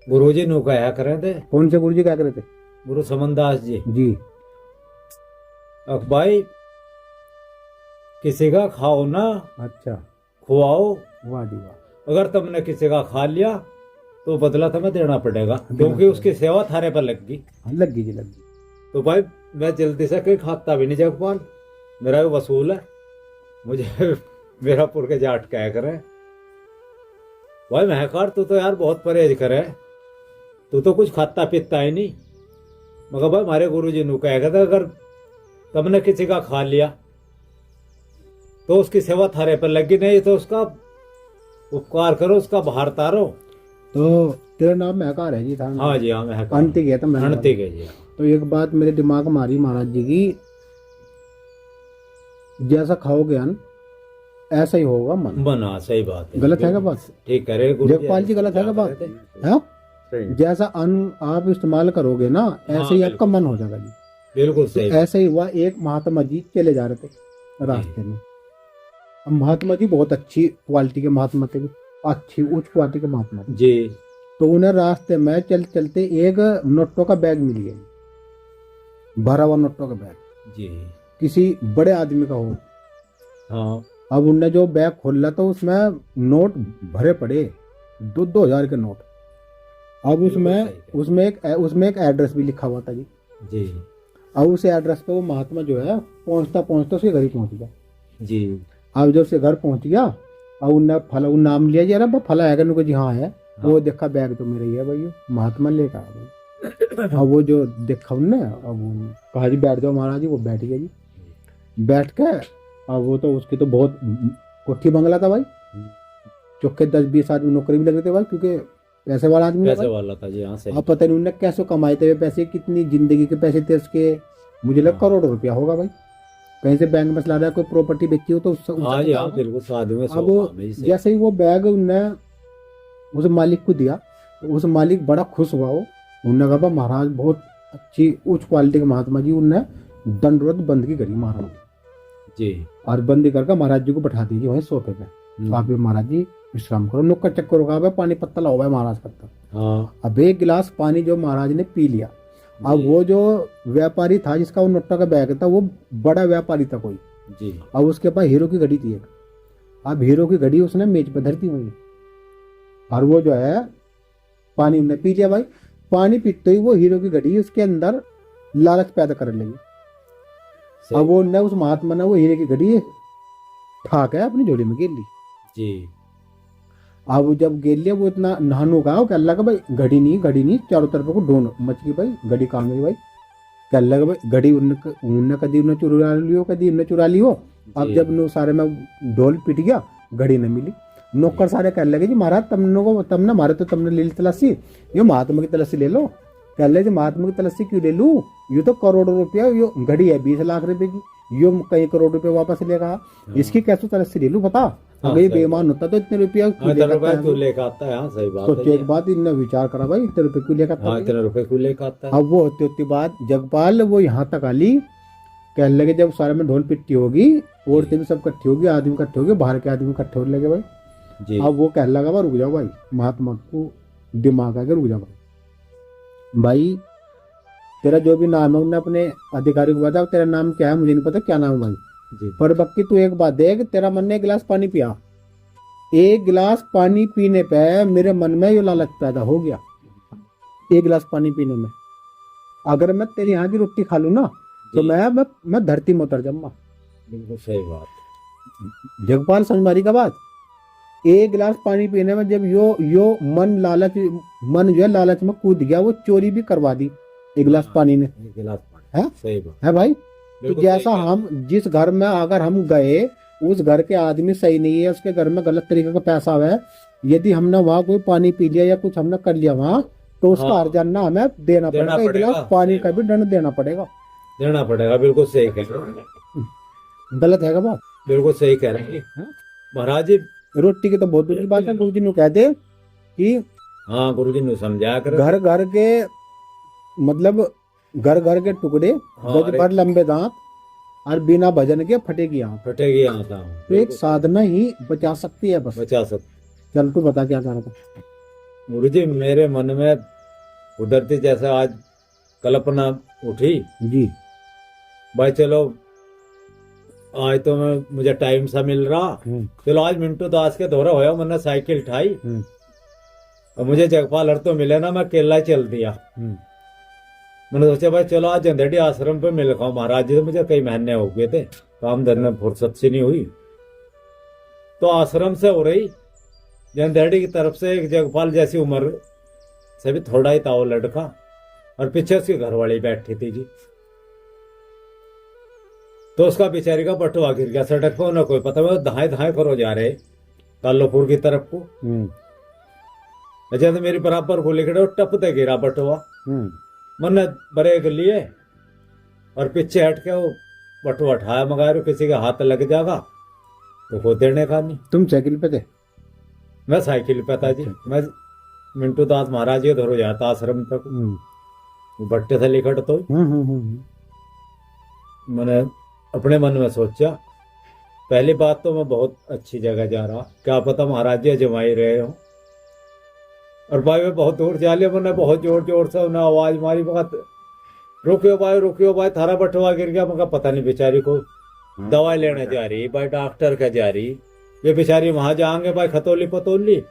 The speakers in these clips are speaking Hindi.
गुरुजी नु कहा करे थे। कौन से गुरुजी क्या करे थे? गुरु समनदास जी। जी। अब भाई किसी का खाओ ना, अच्छा। खुआओ। वाह जी वाह। अगर तुमने किसी का खा लिया तो बदला तुम्हें देना पड़ेगा, क्योंकि उसकी सेवा थारे पर लग गई। लग गई जी, लग गई। तो भाई मैं जल्दी से कोई खाता भी नहीं जगपाल, मेरा भी वसूल है। मुझे मेरा पुर के जाट क्या करे। भाई महकार तू तो यार बहुत परहेज करे, तू तो कुछ खाता पीता ही नहीं। मगर भाई हमारे गुरुजी ने कहा था अगर तुमने किसी का खा लिया तो उसकी सेवा थारे पर लगी, नहीं तो उसका उपकार करो, उसका बाहर तारो। तो तेरा नाम महकार है जी था? हाँ जी हाँ, महकार अंतिक है। तो अंतिक है जी। तो एक बात मेरे दिमाग में मारी महाराज जी की, जैसा खाओगे अन्न ऐसा ही होगा मन। बना, सही बात है। गलत है क्या बात? ठीक करे जगपाल जी, गलत है क्या बात? है जैसा अन्न आप इस्तेमाल करोगे ना, ऐसे ही आपका मन हो जाएगा जी। बिल्कुल सही। ऐसे ही हुआ। एक महात्मा जी चले जा रहे थे रास्ते में। अब महात्मा जी बहुत अच्छी क्वालिटी के महात्मा थे, अच्छी उच्च क्वालिटी के महात्मा थे जी। तो उन्हें रास्ते में चलते चलते एक नोटों का बैग मिल गया, भरा हुआ नोटों का बैग जी। किसी बड़े आदमी का हो। हाँ। अब उनने जो बैग खोला तो उसमें नोट भरे पड़े, 2,000 के नोट। अब उसमें एक एड्रेस भी लिखा हुआ था जी। जी। अब उस एड्रेस पे वो महात्मा जो है पहुंचता पहुंचता उसके घर ही पहुंच गया जी। अब जब उसके घर पहुंच गया, अब उनने फला उन नाम लिया जी, अरे फला है क्या? जी हाँ है। हाँ। वो देखा बैग तो मेरा ही है भाई, महात्मा लेकर आ गए। अब वो जो देखा उनने, अब वो कहा जी बैठ जाओ महाराज जी। वो बैठ गया जी। बैठ के अब वो तो उसकी तो बहुत कोठी बंगला था भाई, चौके 10-20 आदमी नौकरी भी लग रहे थे भाई, क्योंकि पैसे वाला आदमी पैसे वाला था जी। हाँ सही। अब पता नहीं उनने कैसे कमाए थे पैसे, कितनी जिंदगी के पैसे थे उसके। मुझे लगा करोड़ों रुपया होगा भाई, कहीं से बैंक में चला रहा है, कोई प्रॉपर्टी बेची हो तो हाँ जी हाँ, बिल्कुल साधु में। अब जैसे ही वो बैग उनने उस मालिक को दिया तो उस मालिक बड़ा खुश हुआ। वो उनने कहा महाराज बहुत अच्छी उच्च क्वालिटी के महात्मा जी। उनने दंडवत बंदगी करी महाराज जी। और बंदी करके महाराज जी को बैठा दीजिए वहीं सोफे पे। आप महाराज जी विश्राम करो, नुक्कड़ चक्कर होगा भाई, पानी पत्ता लाओ भाई महाराज का। हाँ। अब एक गिलास पानी जो महाराज ने पी लिया। अब वो जो व्यापारी था जिसका वो नोटा का बैग था, वो बड़ा व्यापारी था कोई जी। अब उसके पास हीरो की घड़ी थी एक। अब हीरो की घड़ी उसने मेज पे धरती वही, और वो जो है पानी उन्हें पी लिया भाई। पानी पीते ही वो हीरो की घड़ी उसके अंदर लालच पैदा करने लगी। अब वो उस महात्मा ने वो हीरे की घड़ी ठाक है अपनी झोली में गिर ली जी। अब जब गिर लिया वो इतना नहानू का अल्लाह का भाई घड़ी नहीं चारों तरफ को ढूंढ मच गई भाई, घड़ी काम गई भाई। क्या अल्लाह का भाई घड़ी उन्हें कदी उन्हें चुरा लियो, कदी उन्हें चुरा लियो। अब जब नो सारे में ढोल पिट गया, घड़ी न मिली। नौकर सारे कहने लगे जी महाराज तुमने मारे तो तुमने ले ली तलाशी, ये महात्मा की तलाशी ले लो। कह ले महात्मा की तलाशी क्यों ले लूं, ये तो करोड़ों रुपया, ये घड़ी है 20 लाख रुपए की, यो कई करोड़ रुपए वापस लेगा, इसकी कैसे तलाशी ले लूं बता। अगर ये बेईमान होता तो इतने रुपया क्यों लेकर आता है? हाँ सही बात है। तो एक बात इनने विचार करा भाई, इतने रुपए क्यों लेकर आता है? इतने रुपए क्यों लेकर आता है? अब वो होती बात जगपाल वो यहाँ तक आली, कहने लगे जब सारे में ढोल पिट्टी होगी, औरतें भी सब इकट्ठी होगी, आदमी इकट्ठे होंगे, बाहर के आदमी इकट्ठे होने लगे भाई जी। अब वो कहने लगा रुक जाओ भाई, महात्मा को दिमाग आके रुक जाओ भाई, तेरा जो भी नाम है उन्होंने अपने अधिकारी को बताया, तेरा नाम क्या है? मुझे नहीं पता क्या नाम है भाई जी। पर बक्की तू एक बात देख, तेरा मन ने एक गिलास पानी पिया, एक गिलास पानी पीने पे मेरे मन में ये लालच पैदा हो गया। एक गिलास पानी पीने में अगर मैं तेरी यहाँ की रोटी खा लूं ना तो मैं धरती में उतर जाऊंगा। बिल्कुल सही बात। जगपाल समझ मारी का बात। एक गिलास पानी पीने में जब यो मन जो है लालच में कूद गया, वो चोरी भी करवा दी एक गिलास पानी ने। एक गिलास पानी है सही बात है भाई। तो जैसा हम जिस घर में अगर हम गए, उस घर के आदमी सही नहीं है, उसके घर में गलत तरीके का पैसा है, यदि हमने वहां कोई पानी पी लिया या कुछ हमने कर लिया वहां, तो उसका हर्जाना हमें देना पड़ेगा। एक गिलास पानी का भी दंड देना पड़ेगा। बिल्कुल सही कह रहे हैं। गलत है क्या बात? बिल्कुल सही कह रहे हैं महाराज जी। रोटी की तो बहुत दूर की बात है, गुरु जी ने कहते कि हाँ गुरु जी ने समझाया कर, घर घर के मतलब घर घर के टुकड़े, गज भर लंबे दांत, और बिना भजन के फटेगी आंख। तो एक साधना ही बचा सकती है, बस बचा सकती। चल तू बता क्या कर रहा था? गुरुजी मेरे मन में कुदरती जैसे आज कल्पना उठी जी। भाई चलो आज तो मुझे टाइम सा मिल रहा, चलो आज मिंटू दास के दौरा होया, मैंने साइकिल उठाई और मुझे जगपाल हर तो मिले ना, मैं केला चल दिया। मैंने सोचा भाई चलो आज जंदेड़ी आश्रम पे मिल खाऊं, महाराज जी तो मुझे कई महीने हो गए थे, काम धरने फुर्सत से नहीं हुई। तो आश्रम से हो रही जंदेड़ी की तरफ से एक जगपाल जैसी उम्र से भी थोड़ा ही था वो लड़का, और पीछे उसकी घरवाली बैठी थी जी। तो उसका बेचारी का बटुआ गिर गया सड़क पर, ना कोई पता, वो धाए धाए करो जा रहे कालोपुर की तरफ को। अच्छा तो मेरी बराबर को लिखड़े टपते गिरा बटुआ, मैंने ब्रेक लिए और पीछे हट के वो बटुआ उठाया, मगर किसी का हाथ लग जाएगा तो को देने का नहीं। तुम साइकिल पे थे? मैं साइकिल पे था जी। मैं मिंटू दास महाराज के धरो जाता आश्रम तक, बट्टे से लिखट तो मैंने अपने मन में सोचा पहली बात तो मैं बहुत अच्छी जगह जा रहा, क्या पता महाराज जी जमाई रहे हो। और भाई मैं बहुत दूर जा लिया, मैंने बहुत जोर जोर से उन्हें आवाज मारी, मगर रुकियो भाई थारा बटुआ गिर गया। मगर पता नहीं बेचारी को दवाई लेने जा रही भाई, डॉक्टर का जा रही, ये बेचारी वहां जाएंगे भाई खतौली पतौली,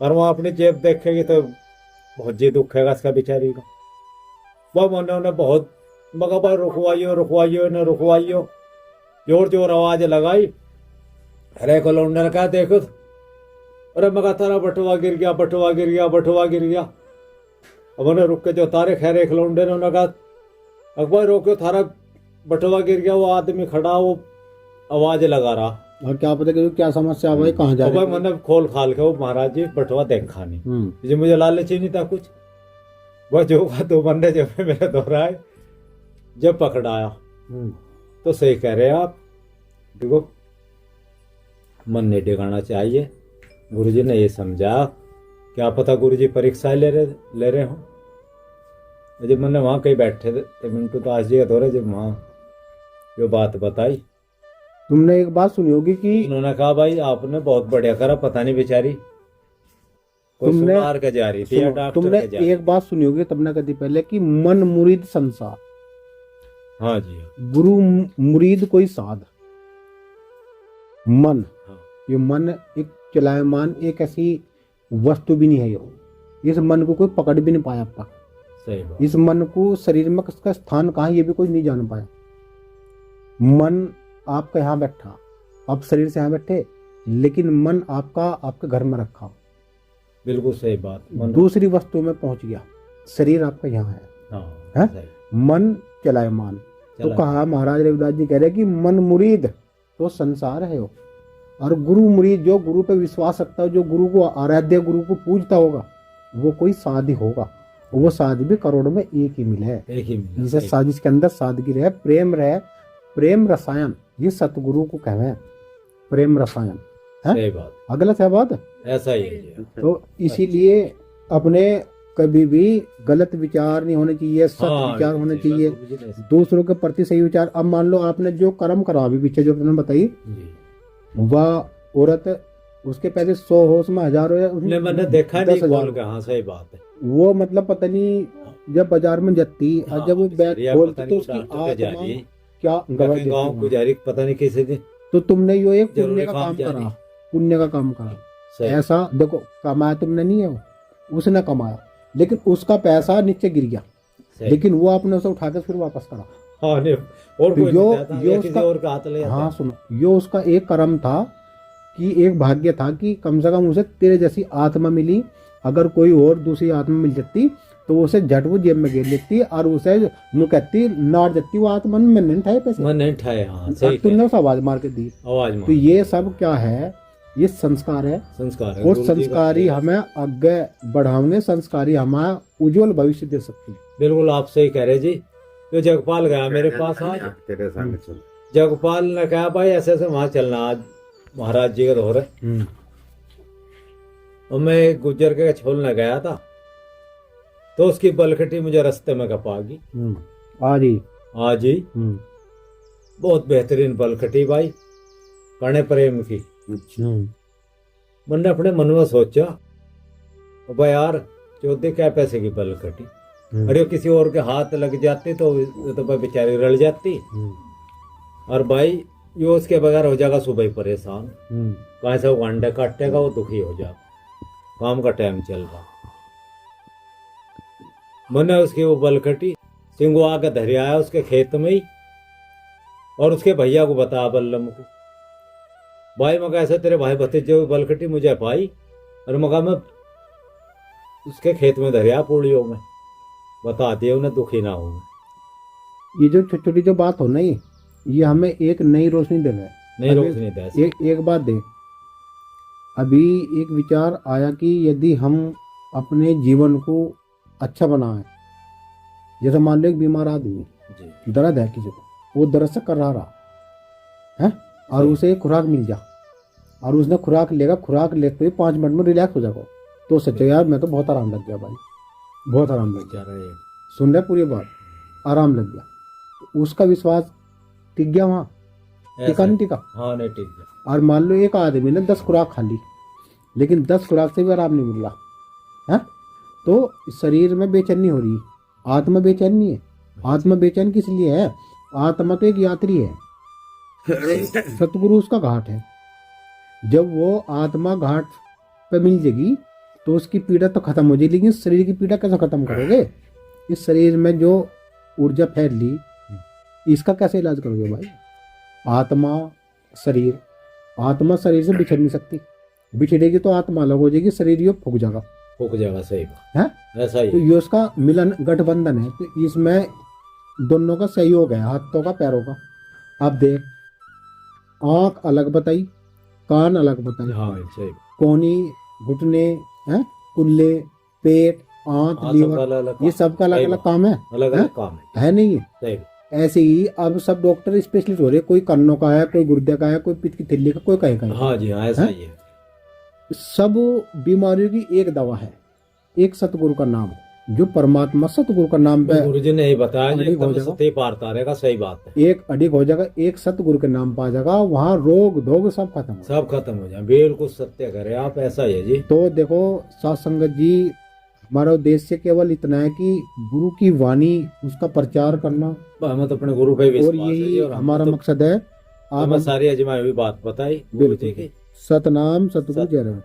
और वहां अपनी जेब देखेगी तो बहुत जी दुखेगा इसका बेचारी का। वह मैंने उन्हें बहुत मगर भाई रुकवाइयो जोर जोर आवाज लगाई। अरे को लौंडे ने कहा देखो, अरे मगा तारा बटुआ गिर गया। अब उन्हें रुक के जो तारे खैर एक लौंडे ने उन्हें कहा अकबर रोको, थारा बटुआ गिर गया। वो आदमी खड़ा वो आवाज लगा रहा, और क्या पता कि क्या समस्या भाई, कहाँ जा रहे? मैंने खोल खाल के वो महाराज जी बटुआ देखा नहीं, मुझे लालच ही नहीं था कुछ। वह जो दो बंदे जब मेरे दोहराए जब पकड़ाया तो सही कह रहे आप, देखो मन नहीं डिगाना चाहिए। गुरुजी ने ये समझा, क्या पता गुरुजी परीक्षा ले रहे हो। जब मैंने वहां कहीं बैठे थे मिंटू दास जी के दौरे, जब वहां जो बात बताई, तुमने एक बात सुनी होगी कि उन्होंने कहा भाई आपने बहुत बढ़िया करा, पता नहीं बेचारी तुमने के जा रही थी या डॉक्टर तुमने के जा रही। एक बात सुनी होगी तुमने कभी पहले कि मन मुरीद संसार। हाँ जी, गुरु मुरीद कोई साध। मन, हाँ। ये मन एक चलायमान एक ऐसी वस्तु भी नहीं है, ये इस मन को कोई पकड़ भी नहीं पाया अब तक। सही बात। इस मन को शरीर में इसका स्थान कहाँ ये भी कोई नहीं जान पाया। मन आपका यहाँ बैठा, आप शरीर से यहाँ बैठे, लेकिन मन आपका आपके घर में रखा, बिल्कुल सही बात। दूसरी वस्तु में पहुंच गया। शरीर आपका यहाँ है, हाँ, है? मन चलायमान। तो कहा महाराज रविदास जी कह रहे कि मन मुरीद तो संसार है वो, और गुरु मुरीद जो गुरु पे विश्वास रखता है, जो गुरु को आराध्य गुरु को पूजता होगा, वो कोई साधि होगा। वो साधि भी करोड़ में एक ही मिले, जिसे साजिश के अंदर सादगी रहे, प्रेम रहे, प्रेम रसायन, ये सतगुरु को कहे प्रेम रसायन है। गलत है बात? ऐसा ही है। तो इसीलिए अपने कभी भी गलत विचार नहीं होने चाहिए, सत्य विचार होने चाहिए, दूसरों के प्रति सही विचार। अब मान लो आपने जो कर्म करा अभी पीछे जो तुमने बताई, वह औरत उसके पैसे 100 हो उसमें 1000 हो, मैंने देखा नहीं खोल के। हाँ सही बात है। वो मतलब पता नहीं जब बाजार में जाती और जब वो बैग खोलती तो उसकी आत्मा क्या गवाह गाँव को जारी पता नहीं किसी दिन। तो तुमने यो एक पुण्य का काम करा, पुण्य का काम करा। ऐसा देखो कमाया तुमने नहीं है, उसने कमाया, लेकिन उसका पैसा नीचे गिर गया, लेकिन वो आपने उसे उठा के फिर वापस करा। हाँ, और तो यो उसका और का हाथ ले जाता। हाँ सुनो, यो उसका एक कर्म था कि एक भाग्य था कि कम से कम उसे तेरे जैसी आत्मा मिली। अगर कोई और दूसरी आत्मा मिल जाती तो उसे झट वो जेब में गिर लेती और उसे कहती नार जाती, वो आत्मा में नहीं उठाए पैसे, मैं नहीं उठाए। हाँ सही, तुमने उसे आवाज मार के दी, आवाज मार। तो ये सब क्या है? ये संस्कार है, संस्कार है। और संस्कारी हमें आगे बढ़ाओगे, संस्कारी हमारा उज्जवल भविष्य दे सकती है। बिल्कुल आप सही कह रहे जी। तो जगपाल गया मेरे पास आज, जगपाल ने कहा भाई ऐसे ऐसे वहां चलना आज महाराज जी का दौर है। और मैं गुजर के छोलने गया था तो उसकी बलखटी मुझे रास्ते में कपा गई। आज ही बहुत बेहतरीन बलखटी भाई, कणे प्रेम की। मैंने अपने मन में सोचा और भाई यार चौथे क्या पैसे की बल कटी। अरे किसी और के हाथ लग जाते तो भाई बेचारी रल जाती। और भाई ये उसके बगैर हो जाएगा सुबह ही परेशान। कहाँ से वो अंडे काटेगा, वो दुखी हो जाएगा। काम का टाइम चल रहा, मैंने उसकी वो बल कटी। सिंगू आके धरे आया उसके खेत में ही, और उसके भैया को बताया बल्लम को। भाई मैं ऐसा तेरे भाई भतीजे को बल कटी मुझे पाई, और मगा मैं उसके खेत में धरिया पूड़ियों में, बता दिए उन्हें, दुखी ना हो। ये जो छोटी छोटी जो बात हो ना, ये हमें एक नई रोशनी दे रहा है। नहीं रोकनी दे। एक बात दे, अभी एक विचार आया कि यदि हम अपने जीवन को अच्छा बनाएं, जैसे मान लो एक बीमार आदमी जी दर्द है किसी को, वो दर्द से कर रहा है, और उसे खुराक मिल जा, और उसने खुराक लेगा, खुराक लेते हुए 5 मिनट में रिलैक्स हो जाएगा, तो सच्चा यार मैं तो बहुत आराम लग गया भाई, बहुत आराम लग गया। सुन रहे पूरी बात, आराम लग गया। तो उसका विश्वास टिक गया वहाँ, टिका नहीं टिका? हाँ नहीं टिक गया। और मान लो एक आदमी ने 10 खुराक खा ली, लेकिन 10 खुराक से भी आराम नहीं मिल रहा है, तो शरीर में बेचैनी हो रही है, आत्मा बेचैन नहीं है। आत्मा बेचैन किस लिए है? आत्मा तो एक यात्री है, सतगुरु उसका घाट है। जब वो आत्मा घाट पे मिल जाएगी तो उसकी पीड़ा तो खत्म हो जाएगी, लेकिन शरीर की पीड़ा कैसे खत्म करोगे? इस शरीर में जो ऊर्जा फैल ली, इसका कैसे इलाज करोगे भाई? आत्मा शरीर, आत्मा शरीर से बिछड़ नहीं सकती, बिछड़ेगी तो आत्मा अलग हो जाएगी, शरीर ये फूक जाएगा। सही है ऐसा ही। तो ये उसका मिलन गठबंधन है, तो इसमें दोनों का सहयोग है, हाथों का पैरों का। अब देख, आंख अलग बताई, कान अलग बताई, हाँ सही। कोहनी, घुटने, हैं, कुल्ले, पेट, आंत, लीवर, ये सबका अलग अलग काम है, अलग अलग काम है नहीं है? सही। ऐसे ही अब सब डॉक्टर स्पेशलिस्ट हो रहे, कोई कानों का है, कोई गुर्दे का है, कोई पित्त की थैली का, कोई कहीं का है। हाँ जी हाँ ऐसा ही है। सब बीमारियों की एक दवा है, एक सतगुरु का नाम, जो परमात्मा सतगुरु का नाम पे गुरु जी ने ही बताया जी, अडिग हो एकदम जाएगा। सत्य पार तारेगा। सही बात है। एक अडिग हो जाएगा, एक सतगुरु के नाम पा जाएगा, वहाँ रोग धोग सब खत्म हो जाएगा। सब खत्म हो जाए, बिल्कुल सत्य करे आप, ऐसा ही है जी। तो देखो साथ संगत जी, हमारा उद्देश्य केवल इतना है कि गुरु की वाणी, उसका प्रचार करना, हमें तो अपने गुरु पे विश्वास और है जी, यही और हमारा तो मकसद है। हमें सारी अजमाई हुई बात बताई गुरु जी की। सतनाम सतगुरु जय राम।